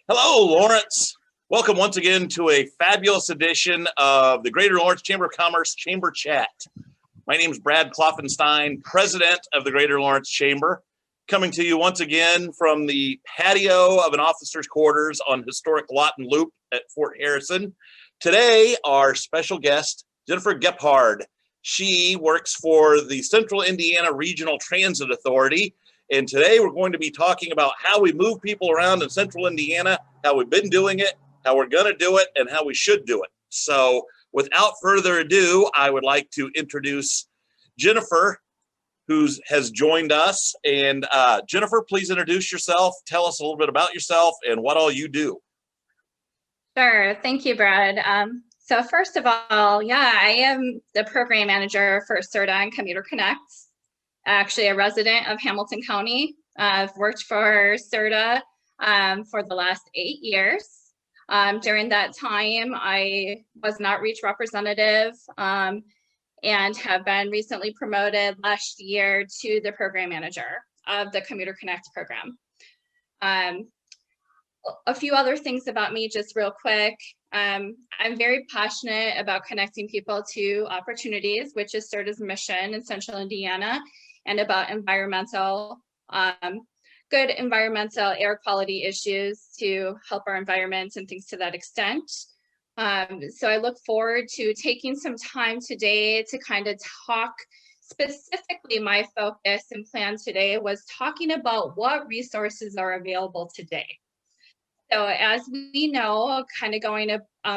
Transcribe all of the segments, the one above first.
Hello, Lawrence. Welcome once again to a fabulous edition of the Greater Lawrence Chamber of Commerce Chamber Chat. My name is Brad Kloffenstein, president of the Greater Lawrence Chamber, coming to you once again from the patio of an officer's quarters on historic Lawton Loop at Fort Harrison. Today, our special guest, Jennifer Gebhard. She works for the Central Indiana Regional Transit Authority. And today we're going to be talking about how we move people around in Central Indiana, how we've been doing it, how we're going to do it, and how we should do it. So without further ado, I would like to introduce Jennifer, who has joined us. And Jennifer, please introduce yourself. Tell us a little bit about yourself and what all you do. Sure. Thank you, Brad. So first of all, I am the program manager for CIRTA and Commuter Connect. Actually a resident of Hamilton County. I've worked for CIRTA for the last 8 years. During that time, I was an outreach representative and have been recently promoted last year to the program manager of the Commuter Connect program. A few other things about me, just real quick. I'm very passionate about connecting people to opportunities, which is CIRTA's mission in Central Indiana, and about good environmental air quality issues to help our environment and things to that extent. So I look forward to taking some time today to kind of talk specifically. My focus and plan today was talking about what resources are available today. So as we know, kind of going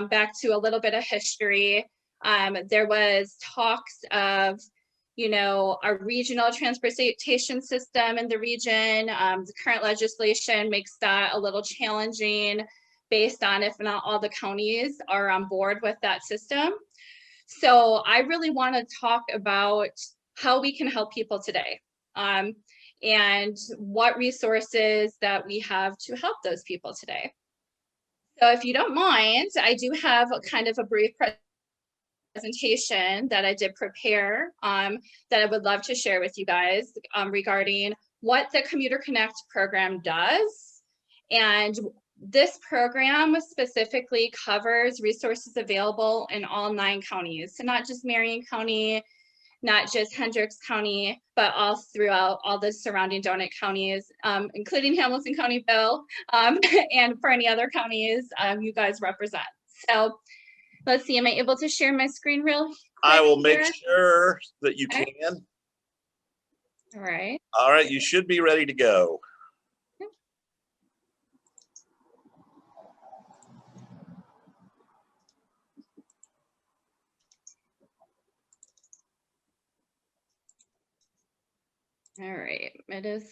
back to a little bit of history, there was talks of our regional transportation system in the region. The current legislation makes that a little challenging based on if not all the counties are on board with that system. So I really want to talk about how we can help people today and what resources that we have to help those people today. So if you don't mind, I do have kind of a brief presentation that I did prepare that I would love to share with you guys regarding what the Commuter Connect program does. And this program specifically covers resources available in all 9 counties. So not just Marion County, not just Hendricks County, but all throughout all the surrounding donut counties, including Hamilton County, Bill, and for any other counties you guys represent. So let's see, am I able to share my screen real quick? I will make sure that you can. All right. All right, you should be ready to go. All right, it is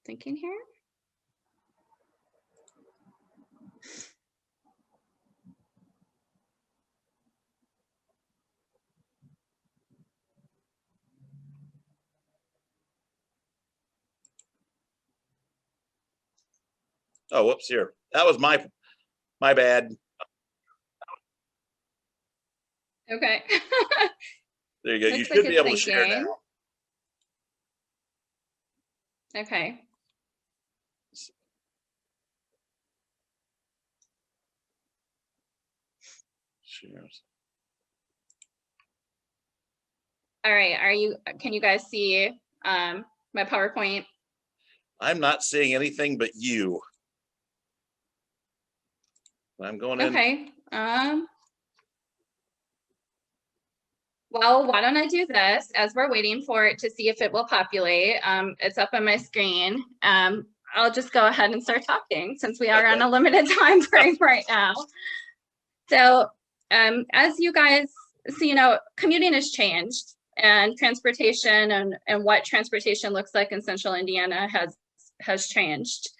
thinking here. Oh, whoops, here. That was my bad. Okay. There you go. You should be able to share now. Okay. Shares. All right, can you guys see my PowerPoint? I'm not seeing anything but you. I'm going in. Okay. Well, why don't I do this as we're waiting for it to see if it will populate. It's up on my screen. I'll just go ahead and start talking since we are on a limited time frame right now. So as you guys see, commuting has changed, and transportation and what transportation looks like in Central Indiana has changed.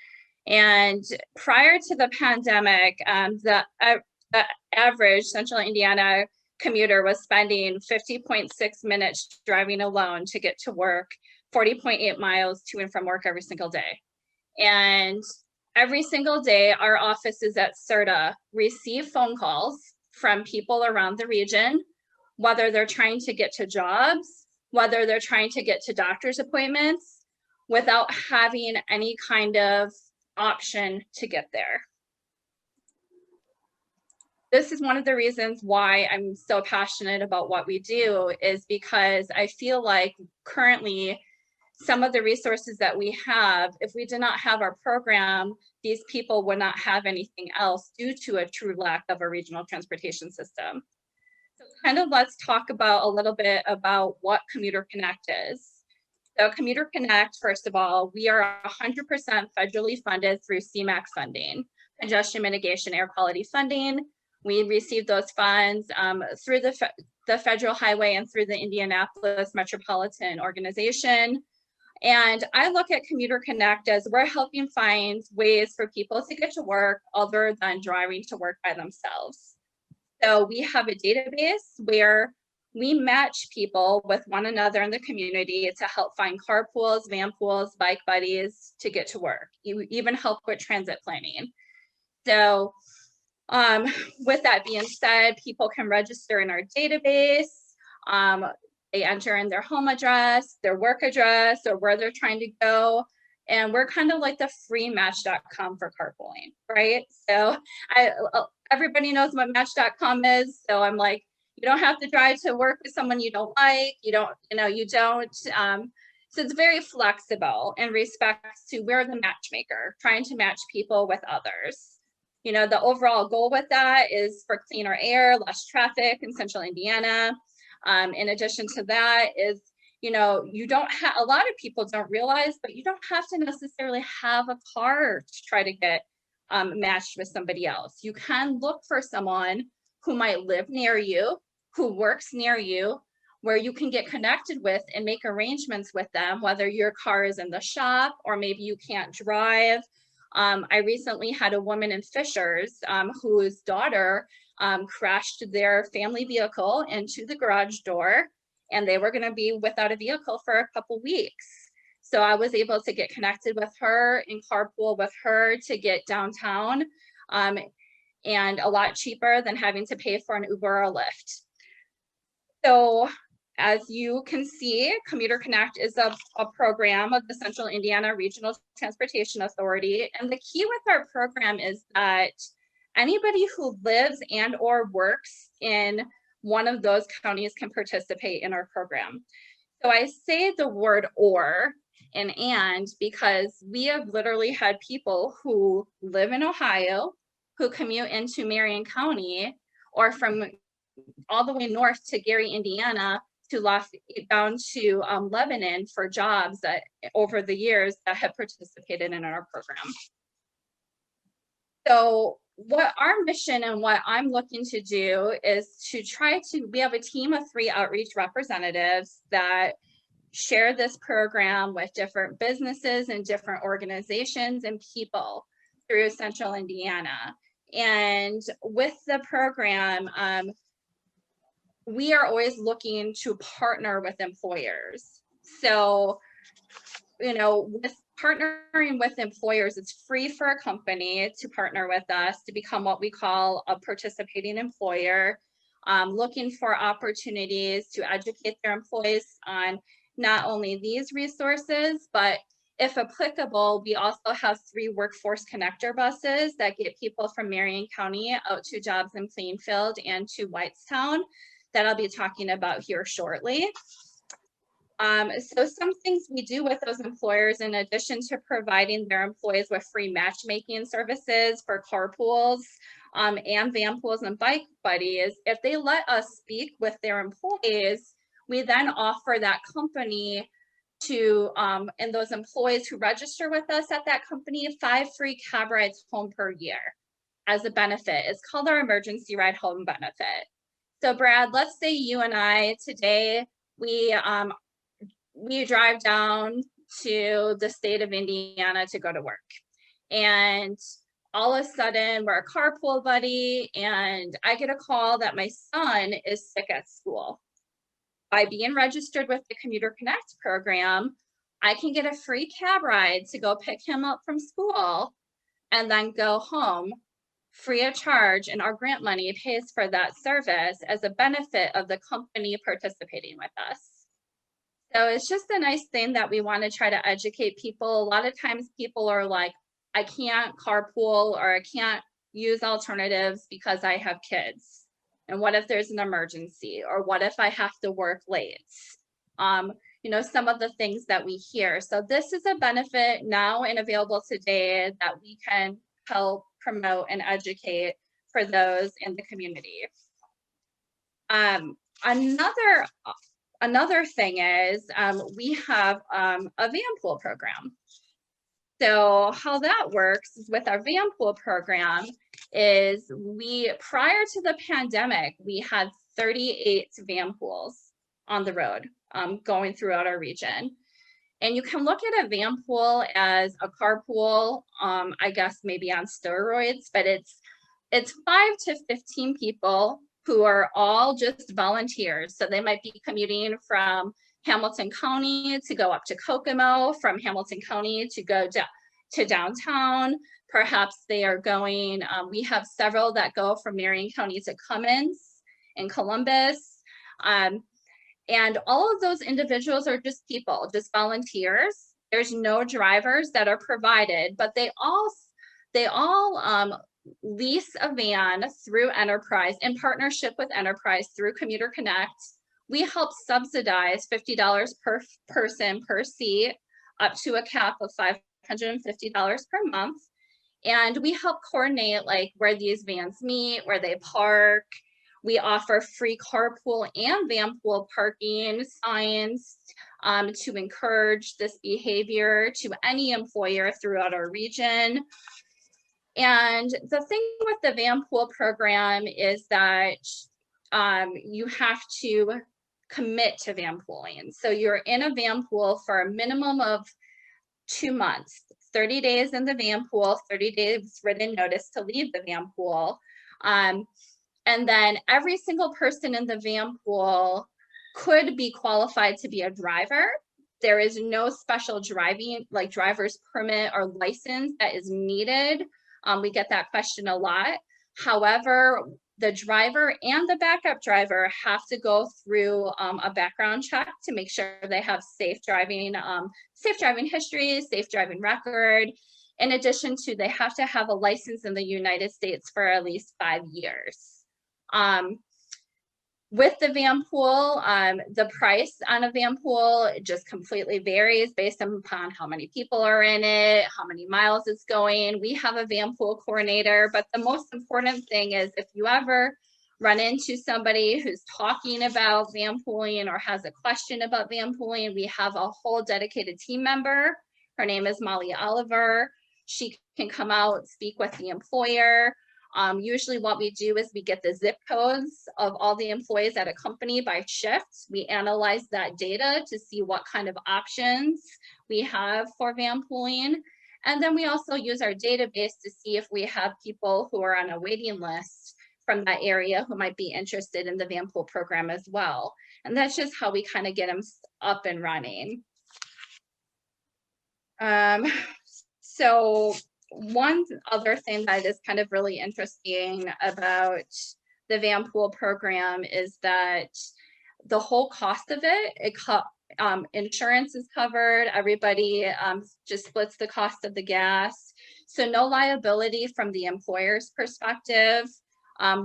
And prior to the pandemic, the average Central Indiana commuter was spending 50.6 minutes driving alone to get to work, 40.8 miles to and from work every single day. And every single day, our offices at CIRTA receive phone calls from people around the region, whether they're trying to get to jobs, whether they're trying to get to doctor's appointments, without having any kind of option to get there. this is one of the reasons why I'm so passionate about what we do, is because I feel like currently some of the resources that we have, if we did not have our program, these people would not have anything else due to a true lack of a regional transportation system. So kind of let's talk about a little bit about what Commuter Connect is. So Commuter Connect, first of all, we are 100% federally funded through CMAQ funding, congestion mitigation air quality funding. We received those funds through the federal highway and through the Indianapolis Metropolitan Organization. And I look at Commuter Connect as we're helping find ways for people to get to work other than driving to work by themselves. So we have a database where we match people with one another in the community to help find carpools, van pools, bike buddies to get to work. You even help with transit planning. So with that being said, people can register in our database. They enter in their home address, their work address, or where they're trying to go. And we're kind of like the freematch.com for carpooling, right? So everybody knows what match.com is. So I'm like, you don't have to drive to work with someone you don't like. You don't. So it's very flexible in respects to we're the matchmaker, trying to match people with others. The overall goal with that is for cleaner air, less traffic in central Indiana. In addition to that is, you don't have, a lot of people don't realize, but you don't have to necessarily have a car to try to get matched with somebody else. You can look for someone who might live near you, who works near you, where you can get connected with and make arrangements with them, whether your car is in the shop or maybe you can't drive. I recently had a woman in Fishers whose daughter crashed their family vehicle into the garage door, and they were going to be without a vehicle for a couple weeks. So I was able to get connected with her and carpool with her to get downtown, and a lot cheaper than having to pay for an Uber or a Lyft. So as you can see, Commuter Connect is a program of the Central Indiana Regional Transportation Authority. And the key with our program is that anybody who lives and or works in one of those counties can participate in our program. So I say the word or and because we have literally had people who live in Ohio, who commute into Marion County, or from all the way north to Gary, Indiana, to down to Lebanon for jobs that over the years that have participated in our program. So what our mission and what I'm looking to do is to we have a team of 3 outreach representatives that share this program with different businesses and different organizations and people through Central Indiana. And with the program, we are always looking to partner with employers. So, with partnering with employers, it's free for a company to partner with us to become what we call a participating employer, looking for opportunities to educate their employees on not only these resources, but if applicable, we also have 3 workforce connector buses that get people from Marion County out to jobs in Plainfield and to Whitestown that I'll be talking about here shortly. So some things we do with those employers, in addition to providing their employees with free matchmaking services for carpools and van pools and bike buddies, if they let us speak with their employees, we then offer that company to, and those employees who register with us at that company, 5 free cab rides home per year as a benefit. It's called our emergency ride home benefit. So Brad, let's say you and I today, we drive down to the state of Indiana to go to work. And all of a sudden we're a carpool buddy and I get a call that my son is sick at school. By being registered with the Commuter Connect program, I can get a free cab ride to go pick him up from school and then go home free of charge, and our grant money pays for that service as a benefit of the company participating with us. So it's just a nice thing that we want to try to educate people. A lot of times people are like, I can't carpool or I can't use alternatives because I have kids? And what if there's an emergency? Or what if I have to work late? You know, some of the things that we hear. So this is a benefit now and available today that we can help promote and educate for those in the community. Another thing is we have a van pool program. So how that works is with our van pool program is prior to the pandemic, we had 38 van pools on the road going throughout our region. And you can look at a van pool as a carpool, I guess maybe on steroids, but it's 5 to 15 people who are all just volunteers. So they might be commuting from Hamilton County to go up to Kokomo, from Hamilton County to go to downtown. Perhaps they are going, we have several that go from Marion County to Cummins and Columbus. And all of those individuals are just people, just volunteers. There's no drivers that are provided, but they all lease a van through Enterprise in partnership with Enterprise through Commuter Connect. We help subsidize $50 per person per seat up to a cap of $550 per month. And we help coordinate like where these vans meet, where they park. We offer free carpool and van pool parking signs to encourage this behavior to any employer throughout our region. And the thing with the van pool program is that you have to commit to van pooling. So you're in a van pool for a minimum of 2 months, 30 days in the van pool, 30 days written notice to leave the van pool. And then every single person in the van pool could be qualified to be a driver. There is no special driving, like driver's permit or license that is needed. We get that question a lot. However, the driver and the backup driver have to go through a background check to make sure they have safe driving history, safe driving record. In addition to, they have to have a license in the United States for at least 5 years. With the van pool, the price on a van pool just completely varies based upon how many people are in it, how many miles it's going. We have a van pool coordinator, but the most important thing is if you ever run into somebody who's talking about van pooling or has a question about van pooling, we have a whole dedicated team member. Her name is Molly Oliver. She can come out, speak with the employer. Usually what we do is we get the zip codes of all the employees at a company by shift. We analyze that data to see what kind of options we have for van pooling. And then we also use our database to see if we have people who are on a waiting list from that area who might be interested in the van pool program as well. And that's just how we kind of get them up and running. So one other thing that is kind of really interesting about the van pool program is that the whole cost of it, insurance is covered, everybody just splits the cost of the gas. So no liability from the employer's perspective.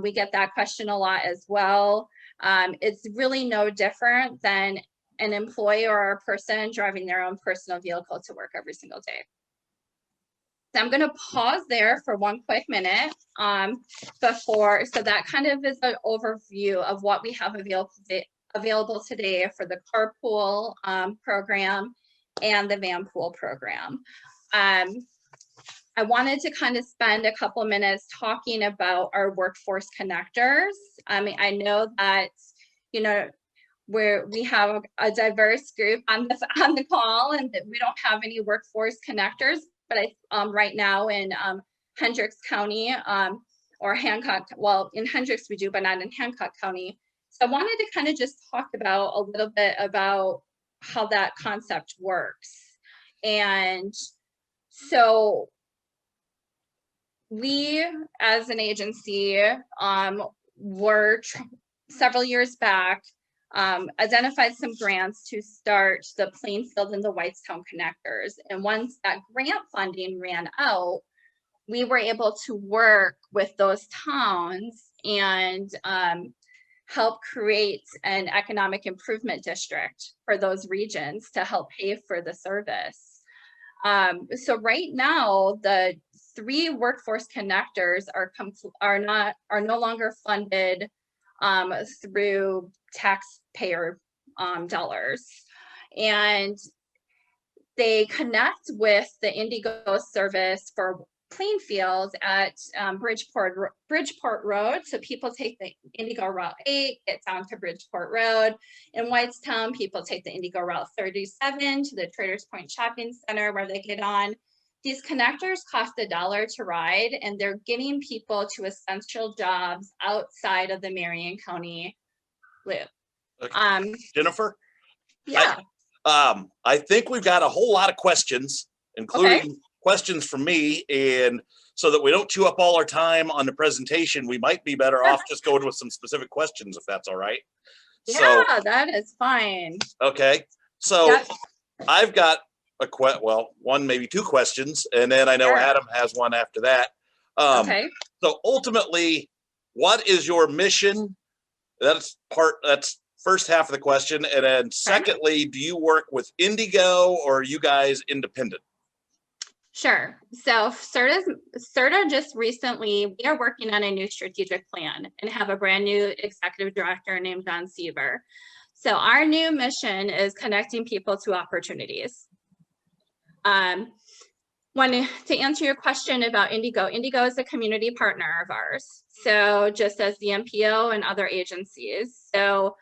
We get that question a lot as well. It's really no different than an employee or a person driving their own personal vehicle to work every single day. So I'm going to pause there for one quick minute so that kind of is an overview of what we have available today for the carpool program and the van pool program. I wanted to kind of spend a couple minutes talking about our workforce connectors. I mean, I know that, you know, we have a diverse group on the call and that we don't have any workforce connectors. But right now in Hendricks County or Hancock, well, in Hendricks we do, but not in Hancock County. So I wanted to kind of just talk about a little bit about how that concept works. And so we, as an agency, were several years back, identified some grants to start the Plainfield and the Whitestown connectors. And once that grant funding ran out, we were able to work with those towns and help create an economic improvement district for those regions to help pay for the service. So right now, the 3 workforce connectors are no longer funded through taxpayer dollars, and they connect with the Indigo service for Plainfield at Bridgeport Road. So people take the Indigo Route 8, get down to Bridgeport Road. In Whitestown, people take the Indigo Route 37 to the Traders Point Shopping Center where they get on. These connectors cost $1 to ride, and they're getting people to essential jobs outside of the Marion County loop. Okay. Jennifer? Yeah. I think we've got a whole lot of questions, including questions from me, and so that we don't chew up all our time on the presentation, we might be better off just going with some specific questions, if that's all right. Yeah, so, that is fine. Okay, so I've got one, maybe 2 questions, and then I know Adam has one after that. So ultimately, what is your mission? That's first half of the question. And then secondly, do you work with Indigo or are you guys independent? Sure. So CIRTA just recently, we are working on a new strategic plan and have a brand new executive director named John Seaver. So our new mission is connecting people to opportunities. To answer your question about Indigo, Indigo is a community partner of ours. So just as the MPO and other agencies. So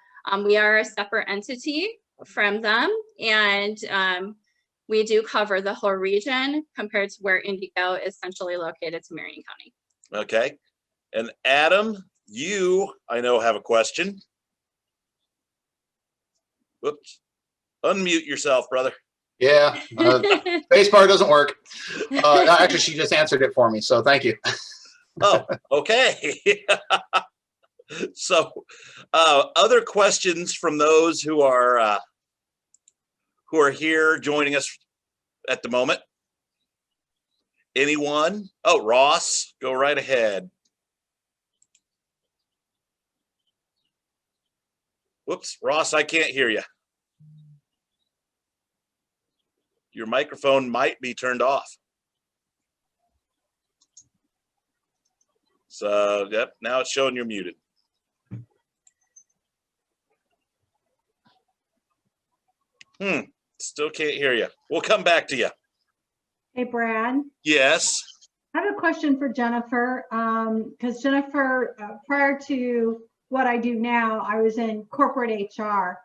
we are a separate entity from them, and we do cover the whole region compared to where Indigo is centrally located to Marion County. Okay. And Adam, you, I know, have a question. Whoops. Unmute yourself, brother. Yeah, spacebar doesn't work. Actually, she just answered it for me, so thank you. Oh, okay. So, other questions from those who are here joining us at the moment? Anyone? Oh, Ross, go right ahead. Whoops, Ross, I can't hear you. Your microphone might be turned off. So, yep, now it's showing you're muted. Still can't hear you. We'll come back to you. Hey, Brad. Yes. I have a question for Jennifer, because Jennifer, prior to what I do now, I was in corporate HR.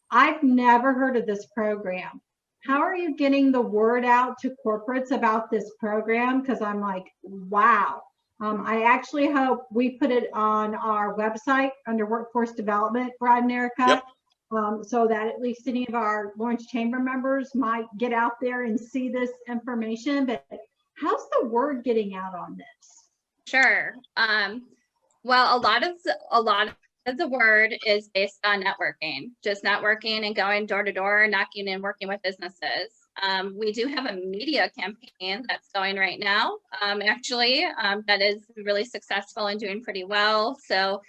I've never heard of this program. How are you getting the word out to corporates about this program? Because I'm like, wow. I actually hope we put it on our website under workforce development, Brad and Erica. Yep. So that at least any of our Lawrence Chamber members might get out there and see this information. But how's the word getting out on this? Sure. Well, a lot of the word is based on networking, just networking and going door to door, knocking and working with businesses. We do have a media campaign that's going right now, that is really successful and doing pretty well. So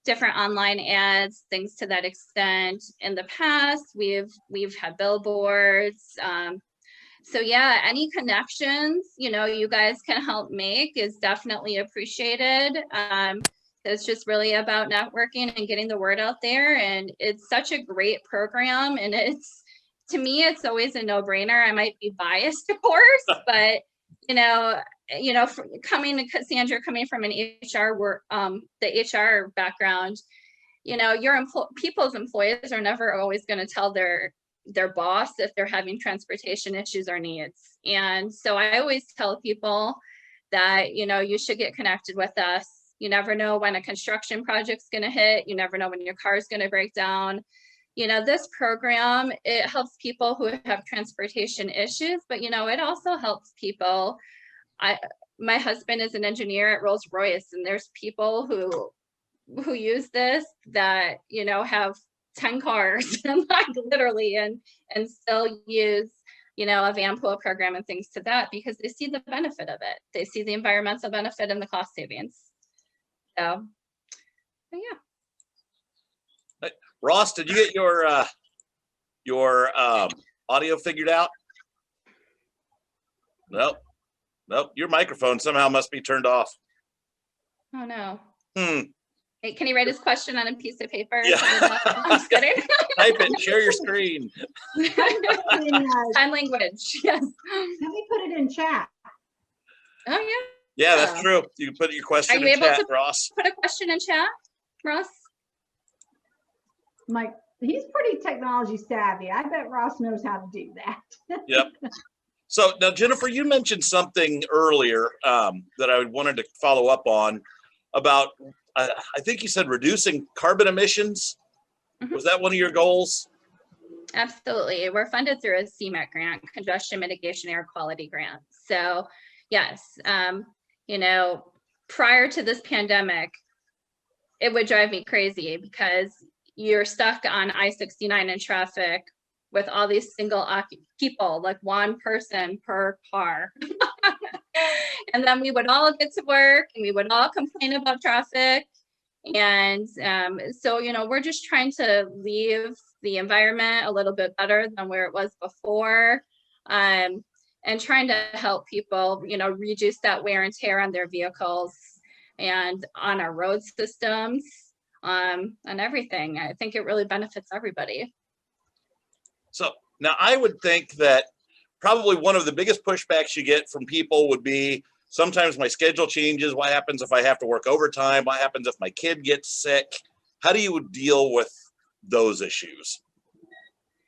different online ads, things to that extent. In the past, we've had billboards. So yeah, any connections, you guys can help make is definitely appreciated. It's just really about networking and getting the word out there. And it's such a great program. And to me, it's always a no-brainer. I might be biased, of course, but Cassandra, coming from an HR the HR background, people's employees are never always going to tell their boss if they're having transportation issues or needs. And so I always tell people that, you should get connected with us. You never know when a construction project's going to hit. You never know when your car is going to break down. This program, it helps people who have transportation issues, but, it also helps people. My husband is an engineer at Rolls-Royce, and there's people who use this that, have 10 cars and like literally and still use, you know, a van pool program and things to that, because they see the benefit of it. They see the environmental benefit and the cost savings. So, but yeah. Ross, did you get your audio figured out? Nope. Your microphone somehow must be turned off. Oh no. Hey, Can you write his question on a piece of paper? Yeah. I'm just kidding. Type it, share your screen. Sign language. Yes. Let me put it in chat. Oh yeah. Yeah, that's true. You can put your question Are you in able chat, to Ross. put a question in chat, Ross? Mike, he's pretty technology savvy. I bet Ross knows how to do that. Yep. So now, Jennifer, you mentioned something earlier that I wanted to follow up on about, I think you said reducing carbon emissions. Mhm. Was that one of your goals? Absolutely. We're funded through a CMAQ grant, Congestion Mitigation Air Quality Grant. So yes, you know, prior to this pandemic, it would drive me crazy because you're stuck on I-69 in traffic with all these single people, like one person per car. And then we would all get to work and we would all complain about traffic. And so, you know, we're just trying to leave the environment a little bit better than where it was before. And trying to help people, you know, reduce that wear and tear on their vehicles and on our road systems, and everything. I think it really benefits everybody. So now I would think that probably one of the biggest pushbacks you get from people would be, sometimes my schedule changes. What happens if I have to work overtime? What happens if my kid gets sick? How do you deal with those issues?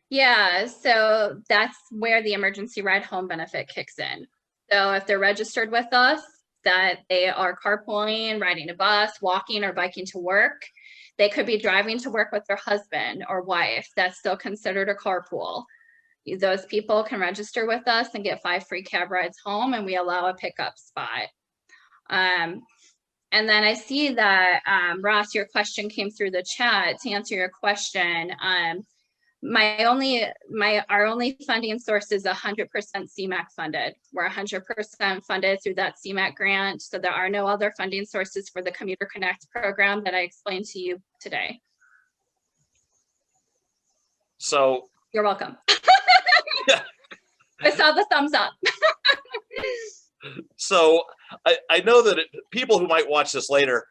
Yeah, so that's where the emergency ride home benefit kicks in. So if they're registered with us, that they are carpooling, riding a bus, walking or biking to work, they could be driving to work with their husband or wife. That's still considered a carpool. Those people can register with us and get 5 free cab rides home, and we allow a pickup spot. And then I see that, Ross, your question came through the chat. To answer your question, our only funding source is 100% CMAQ funded. We're 100% funded through that CMAQ grant. So there are no other funding sources for the Commuter Connect program that I explained to you today. So you're welcome. Yeah. I saw the thumbs up. So I know that people who might watch this later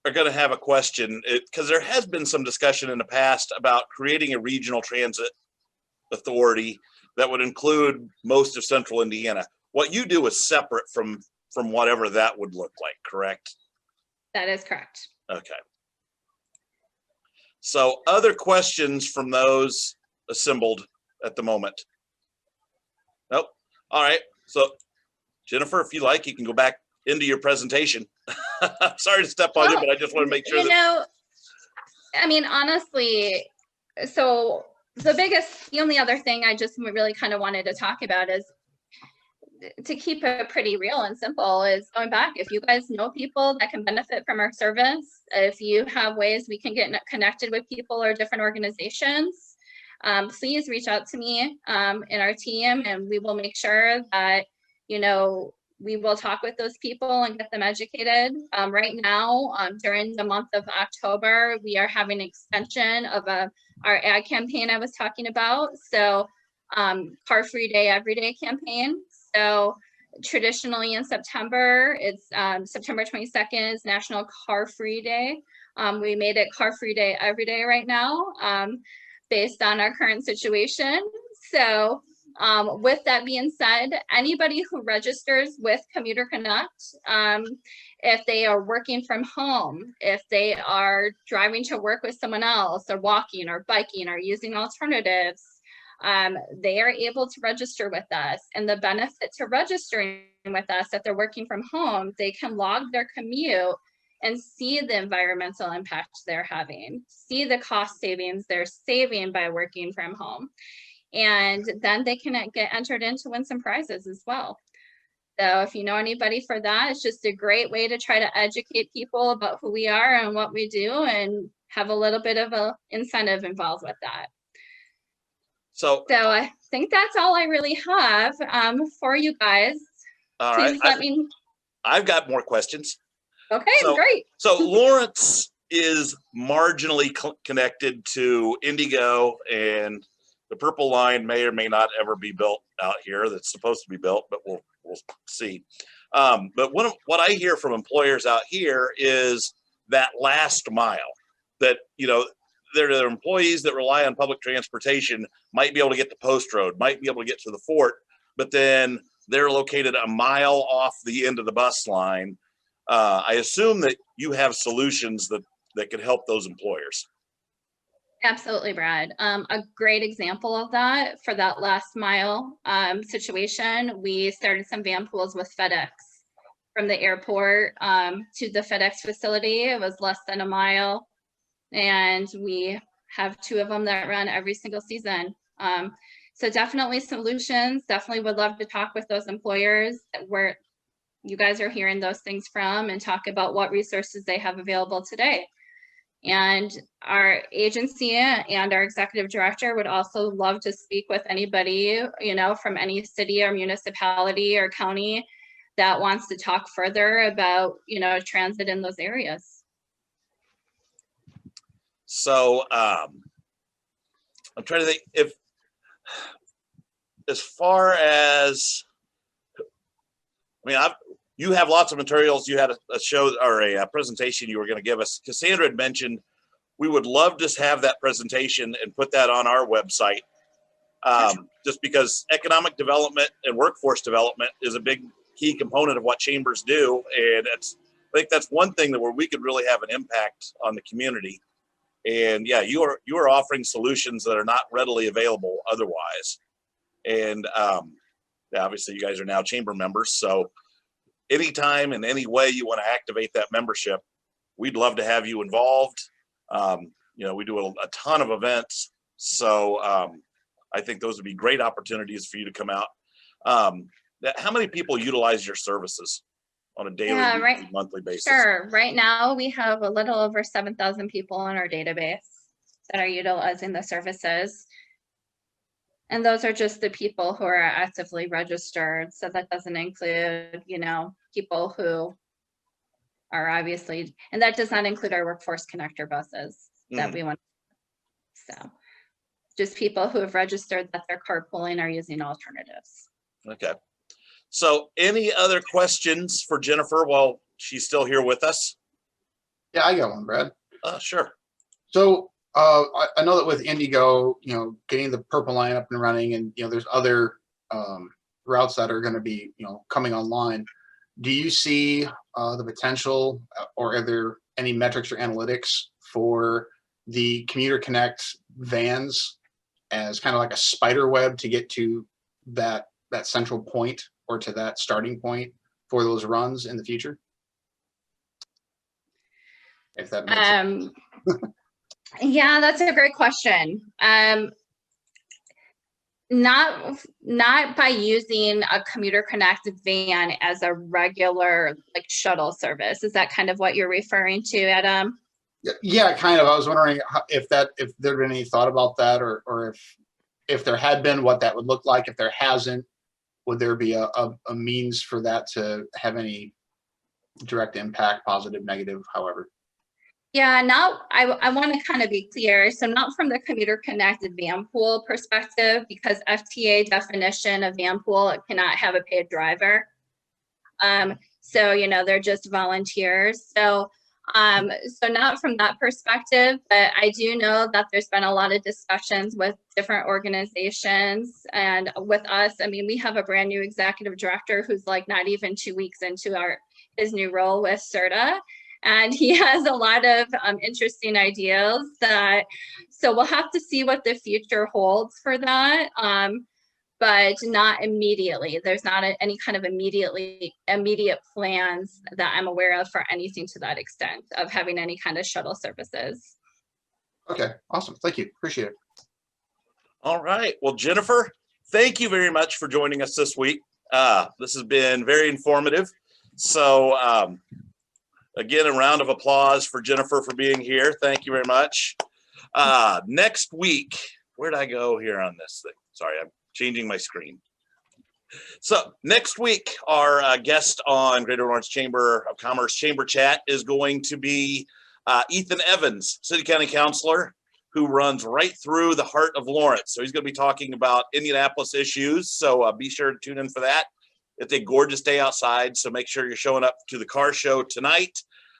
are going to have a question, because there has been some discussion in the past about creating a regional transit authority that would include most of central Indiana. What you do is separate from whatever that would look like, correct? That is correct. Okay. So other questions from those assembled at the moment? Nope. All right. So Jennifer, if you like, you can go back into your presentation. Sorry to step on you, but I just want to make sure you know, I mean, honestly, so the only other thing I just really kind of wanted to talk about is, to keep it pretty real and simple, is going back. If you guys know people that can benefit from our service, if you have ways we can get connected with people or different organizations, please reach out to me in our team, and we will make sure that, you know, we will talk with those people and get them educated. Right now, during the month of October, we are having an extension of our ad campaign I was talking about. So Car Free Day, Every Day campaign. So traditionally in September, it's September 22nd is National Car Free Day. We made it Car Free Day Every Day right now, based on our current situation. So with that being said, anybody who registers with Commuter Connect, if they are working from home, if they are driving to work with someone else, or walking or biking or using alternatives, they are able to register with us. And the benefit to registering with us, if they're working from home, they can log their commute and see the environmental impact they're having, see the cost savings they're saving by working from home. And then they can get entered in to win some prizes as well. So if you know anybody for that, it's just a great way to try to educate people about who we are and what we do, and have a little bit of an incentive involved with that. So think that's all I really have for you guys. All right. Please let me. I've got more questions. Okay, So- great. So Lawrence is marginally connected to Indigo, and the Purple Line may or may not ever be built out here. That's supposed to be built, but we'll see. But what I hear from employers out here is that last mile, that, you know, there are employees that rely on public transportation, might be able to get to Post Road, might be able to get to the fort, but then they're located a mile off the end of the bus line. I assume that you have solutions that could help those employers. Absolutely, Brad. A great example of that for that last mile situation, we started some van pools with FedEx from the airport to the FedEx facility. It was less than a mile, and we have 2 of them that run every single season. So definitely solutions. Definitely would love to talk with those employers where you guys are hearing those things from, and talk about what resources they have available today. And our agency and our executive director would also love to speak with anybody, you know, from any city or municipality or county that wants to talk further about, you know, transit in those areas. So I'm trying to think if, as far as, I mean, you have lots of materials. You had a show or a presentation you were going to give us. Cassandra had mentioned we would love to have that presentation and put that on our website, just because economic development and workforce development is a big key component of what chambers do. And I think that's one thing where we could really have an impact on the community. And yeah, you are offering solutions that are not readily available otherwise. And yeah, obviously you guys are now chamber members, so anytime in any way you want to activate that membership, we'd love to have you involved. You know, we do a ton of events, so I think those would be great opportunities for you to come out. How many people utilize your services on a daily, weekly, monthly basis? Sure. Right now, we have a little over 7,000 people in our database that are utilizing the services. And those are just the people who are actively registered. So that doesn't include, you know, people who are obviously, and that does not include our workforce connector buses that we want. So just people who have registered that they're carpooling or using alternatives. Okay. So any other questions for Jennifer while she's still here with us? Yeah, I got one, Brad. Sure. So I know that with Indigo, you know, getting the Purple Line up and running, and you know, there's other routes that are going to be, you know, coming online. Do you see the potential, or are there any metrics or analytics for the Commuter Connect vans as kind of like a spider web to get to that central point, or to that starting point for those runs in the future? If that makes sense. Yeah, that's a great question. Not by using a Commuter Connect van as a regular like shuttle service. Is that kind of what you're referring to, Adam? Yeah, kind of. I was wondering if there'd been any thought about that, or if there had been, what that would look like. If there hasn't, would there be a means for that to have any direct impact, positive, negative, however? Yeah, I want to kind of be clear. So not from the Commuter Connected van pool perspective, because FTA definition of van pool, it cannot have a paid driver. So, you know, they're just volunteers. So not from that perspective, but I do know that there's been a lot of discussions with different organizations and with us. I mean, we have a brand new executive director who's like not even 2 weeks into his new role with CIRTA. And he has a lot of interesting ideas so we'll have to see what the future holds for that. But not immediately. There's not any kind of immediate plans that I'm aware of for anything to that extent of having any kind of shuttle services. Okay, awesome. Thank you. Appreciate it. All right. Well, Jennifer, thank you very much for joining us this week. This has been very informative. So again, a round of applause for Jennifer for being here. Thank you very much. Next week, where'd I go here on this thing? Sorry, changing my screen. So next week, our guest on Greater Lawrence Chamber of Commerce Chamber Chat is going to be Ethan Evans, City County Councilor, who runs right through the heart of Lawrence. So he's going to be talking about Indianapolis issues. So be sure to tune in for that. It's a gorgeous day outside, so make sure you're showing up to the car show tonight.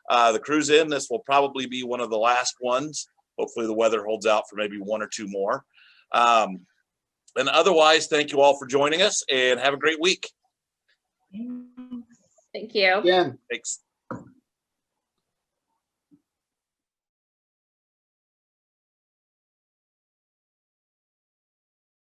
The cruise in, this will probably be one of the last ones. Hopefully the weather holds out for maybe one or two more. And otherwise, thank you all for joining us and have a great week. Thank you. Again. Thanks.